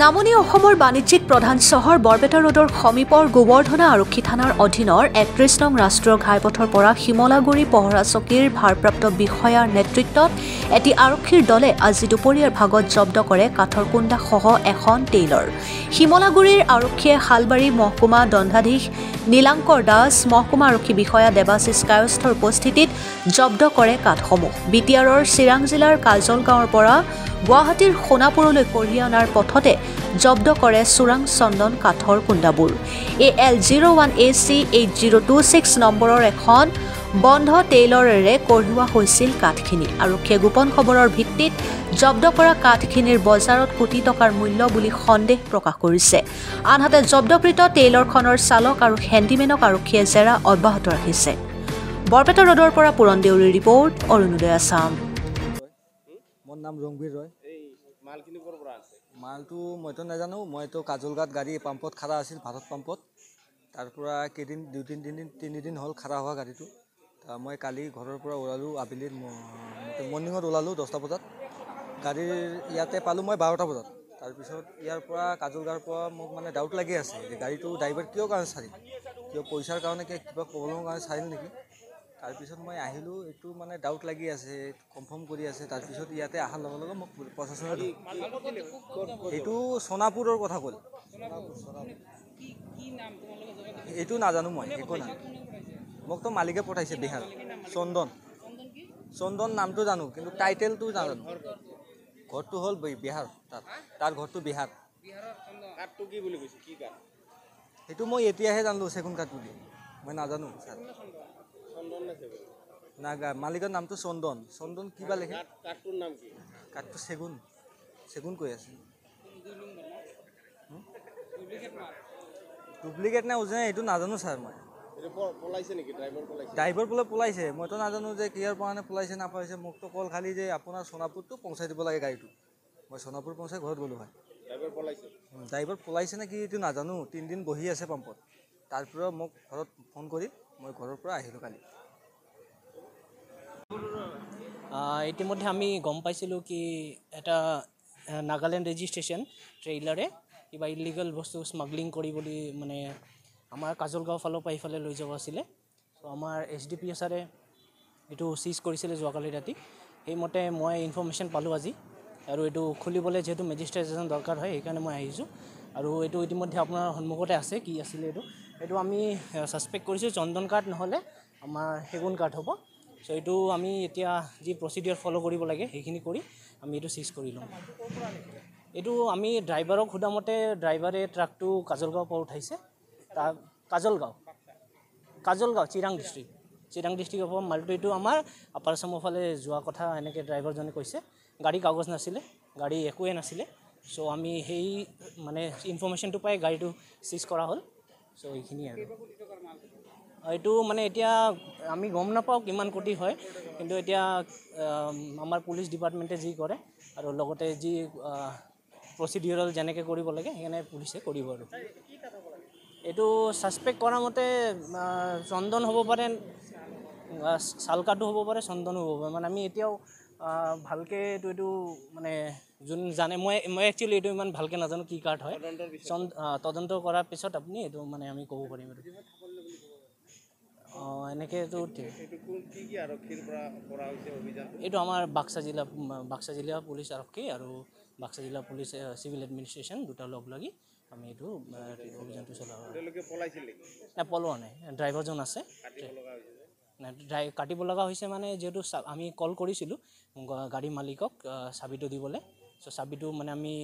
নামনি অসমৰ বাণিজ্যিক প্ৰধান চহৰ বৰপেটা ৰোডৰ সমীপৰ গোবৰ্ধনা আৰক্ষী থানাৰ অধীনৰ ৩১ নং ৰাষ্ট্ৰীয় ঘাইপথৰ পৰা শিমলাগুৰি পহৰা চকীৰ ভাৰপ্ৰাপ্ত বিষয়াৰ নেতৃত্বত এটি আৰক্ষীৰ দলে আজি দুপৰীয়াৰ ভাগত জব্দ কৰে কাঠৰ কুণ্ডাসহ এখন টেইলৰ। শিমলাগুৰিৰ আৰক্ষীয়ে শালবাৰী মহকুমা দণ্ডাধীশ নীলাংকৰ দাস, মহকুমা আৰক্ষী বিষয়া দেৱাশিষ কায়স্থৰ উপস্থিতিত জব্দ কৰে কাঠসমূহ। বিটিআৰৰ চিৰাং জিলাৰ কাজল গাঁৱৰ পৰা গুৱাহাটীৰ সোণাপুৰলৈ কঢ়িয়াই অনাৰ পথতে জব্দ কৰে চোৰাং চন্দন কাঠৰ কুণ্ডাবোৰ। AL01AC 8026 নম্বৰৰ এখন বন্ধ টেইলৰেৰে কঢ়িওৱা হৈছিল কাঠখিনি। আৰক্ষীয়ে গোপন খবৰৰ ভিত্তিত জব্দ কৰা কাঠখিনিৰ বজাৰত কোটি টকাৰ মূল্য বুলি সন্দেহ প্ৰকাশ কৰিছে। আনহাতে জব্দকৃত টেইলৰখনৰ চালক আৰু হেণ্ডিমেনক আৰক্ষীয়ে জেৰা অব্যাহত ৰাখিছে। বৰপেটা ৰোডৰ পৰা পুৰণ দেউৰীৰ ৰিপৰ্ট, অৰুণোদয় আছাম। মোৰ নাম ৰংবীৰ ৰয়। মালটো মইতো নাজানো, মইতো কাজলগাঁৱত গাড়ী পাম্পত খাৰা আছিল, ভাৰত পাম্পত। তাৰ পৰা কেইদিন তিনিদিন হ'ল খাৰা হোৱা গাড়ীটো। মই কালি ঘৰৰ পৰা ওলালোঁ, আবেলি মৰ্ণিঙত ওলালোঁ 10টা বজাত। গাড়ীৰ ইয়াতে পালোঁ মই 12টা বজাত। তাৰপিছত ইয়াৰ পৰা কাজলগাঁৱৰ পৰা মোক মানে ডাউট লাগি আছে যে গাড়ীটো ড্ৰাইভাৰ কিয় কাৰণে চাৰিল, কিয় পইচাৰ কাৰণে কিবা প্ৰব্লেমৰ কাৰণে চাৰিল নেকি। তাৰপিছত মই আহিলোঁ, এইটো মানে ডাউট লাগি আছে, কনফাৰ্ম কৰি আছে। তাৰপিছত ইয়াতে অহাৰ লগে লগে মোক প্ৰশাসনে এইটো সোণাপুৰৰ কথা ক'ল। এইটো নাজানো মই, একো নাই। মোকতো মালিকে পঠাইছে বিহাৰ, চন্দন নামটো জানো, কিন্তু টাইটেলটো নাজানো। ঘৰটো হ'ল বিহাৰ, তাৰ ঘৰটো বিহাৰ। সেইটো মই এতিয়াহে জানিলোঁ চেগুন কাঠ বুলি, মই নাজানো ছাৰ। না মালিকৰ নামটো চন্দন কিবা লিখে। কাঠটোৰ নাম কি? কাঠটো চেগুন কৈ আছে। ডুপ্লিকেট নে অৰিজিনেল এইটো নাজানো ছাৰ। মই ড্ৰাইভাৰ বোলে পলাইছে, মইতো নাজানো যে কিহৰ কাৰণে পলাইছে নাপাইছে। মোকতো কল খালি যে আপোনাৰ সোণাপুৰটো পहुঁচাই দিব লাগে গাড়ীটো। মই সোণাপুৰ পहुঁচাই ঘৰত গ'লোঁ হয়। ড্ৰাইভাৰ পলাইছে নে কি এইটো নাজানো। 3 দিন বহি আছে পাম্পত। তাৰপৰা মোক ঘৰত ফোন কৰি মই ঘৰৰ পৰা আহিলোঁ কালি। ইতিমধ্যে আমি গম পাইছিলোঁ কি এটা নাগালেণ্ড ৰেজিষ্ট্ৰেশ্যন ট্ৰেইলাৰে কিবা ইলিগেল বস্তু স্মাগলিং কৰি বুলি মানে আমাৰ কাজলগাঁও ফালৰ পৰা এইফালে লৈ যাব আছিলে। ত' আমাৰ SDPSৰে এইটো চিজ কৰিছিলে যোৱাকালি ৰাতি। সেইমতে মই ইনফৰ্মেশ্যন পালোঁ আজি, আৰু এইটো খুলিবলৈ যিহেতু মেজিষ্ট্ৰেশ্যন দৰকাৰ হয় সেইকাৰণে মই আহিছোঁ। আৰু এইটো ইতিমধ্যে আপোনাৰ সন্মুখতে আছে কি আছিলে এইটো আমি ছাছপেক্ট কৰিছোঁ চন্দন কাঠ নহ'লে আমাৰ সেগুন কাঠ হ'ব। চ' এইটো আমি এতিয়া যি প্ৰচিডিঅ'ৰ ফ'ল' কৰিব লাগে সেইখিনি কৰি আমি এইটো চিজ কৰি লওঁ। এইটো আমি ড্ৰাইভাৰক সোধা মতে ড্ৰাইভাৰে ট্ৰাকটো কাজলগাঁৱৰ পৰা উঠাইছে। কাজলগাঁও চিৰাং ডিষ্ট্ৰিক্টৰ পৰা মালটো এইটো আমাৰ আপাৰ আছামৰ ফালে যোৱা কথা এনেকৈ ড্ৰাইভাৰজনে কৈছে। গাড়ী কাগজ নাছিলে, গাড়ী একোৱে নাছিলে। চ' আমি সেই মানে ইনফৰ্মেশ্যনটো পাই গাড়ীটো চিজ কৰা হ'ল। চ' এইখিনি আৰু এইটো মানে এতিয়া আমি গম নাপাওঁ কিমান কোটি হয়, কিন্তু এতিয়া আমাৰ পুলিচ ডিপাৰ্টমেণ্টে যি কৰে আৰু লগতে যি প্ৰচিডিউৰেল যেনেকৈ কৰিব লাগে সেইকাৰণে পুলিচে কৰিব। আৰু এইটো ছাছপেক্ট কৰা মতে চন্দন হ'ব পাৰে, চালকাটো হ'ব পাৰে, চন্দনো হ'ব পাৰে। মানে আমি এতিয়াও ভালকৈ এইটো মানে যোন জানে, মই একচুৱেলি এইটো ইমান ভালকৈ নাজানো কি কাঠ হয়। তদন্ত কৰাৰ পিছত আপুনি এইটো মানে আমি ক'ব পাৰিম। এনেকৈতো এইটো আমাৰ বাক্সা জিলা পুলিচ আৰক্ষী আৰু বাক্সা জিলা পুলিচ চিভিল এডমিনিষ্ট্ৰেশ্যন দুটা লগ লাগি আমি এইটো অভিযানটো চলাওঁ। নাই পলোৱা নাই, ড্ৰাইভাৰজন আছে। কাটিব লগা হৈছে মানে যিহেতু আমি কল কৰিছিলোঁ গাড়ী মালিকক চাবিটো দিবলৈ। চ' চাবিটো মানে আমি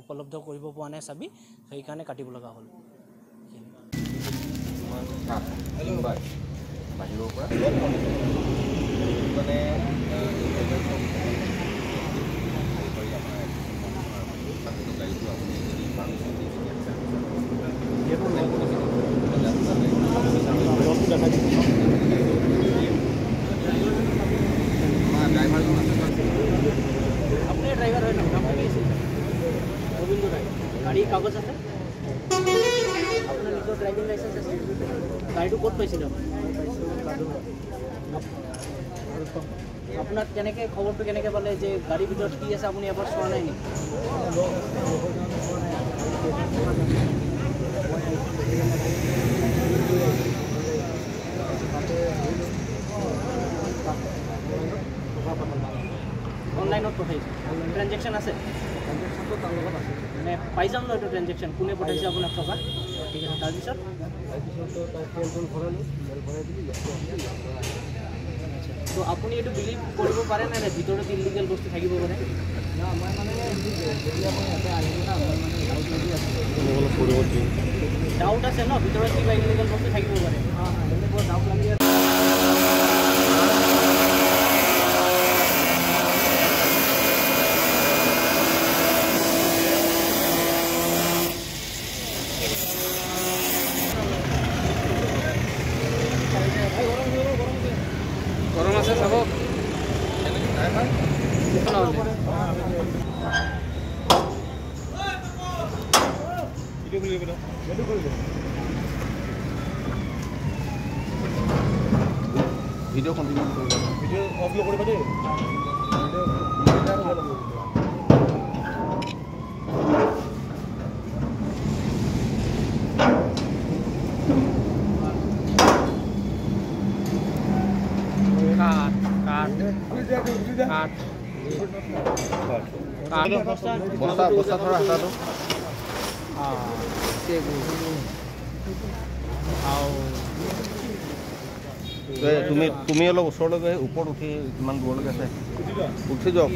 উপলব্ধ কৰিব পৰা নাই চাবি, সেইকাৰণে কাটিব লগা হ'ল। বাহিৰৰ পৰা মানে গাড়ীটো আপুনি ড্ৰাইভাৰজন আছে। আপুনি ড্ৰাইভাৰ হয় ন? গোবিন্দ ৰায়। গাড়ী কাগজ আছে? আপোনাৰ নিজৰ ড্ৰাইভিং লাইচেঞ্চ আছে? গাড়ীটো ক'ত পাইছিলে? আপোনাক কেনেকৈ খবৰটো কেনেকৈ পালে যে গাড়ীৰ ভিতৰত কি আছে আপুনি এবাৰ চোৱা নাই নেকি? পাছত তাৰ লগত আছে মানে পাই যাম ন এইটো ট্ৰেঞ্জেকশ্যন কোনে পঠাইছে আপোনাক টকা ঠিক আছে তাৰপিছত তাৰ তেল ভৰালোঁ তেল ভৰাই দিলি তো আপুনি এইটো বিলিভ কৰিব পাৰে নে ভিতৰত ইলিগেল বস্তু থাকিব পাৰে না মই মানে যেতিয়া মই ইয়াতে আহিলোঁ না মই মানে ডাউট লাগি আছে ডাউট আছে ন ভিতৰত কিবা ইলিগেল বস্তু থাকিব পাৰে এনেকুৱা ডাউট লাগি আছে গৰম আছে চাব ভিডিঅ' কণ্টিনিউ কৰিব ভিডিঅ' অফ নকৰিবা দেই বস্তা বস্তা থোৱা হাতাটো তুমি অলপ ওচৰলৈকে ওপৰত উঠি কিমান দূৰলৈকে আছে উঠি যোৱা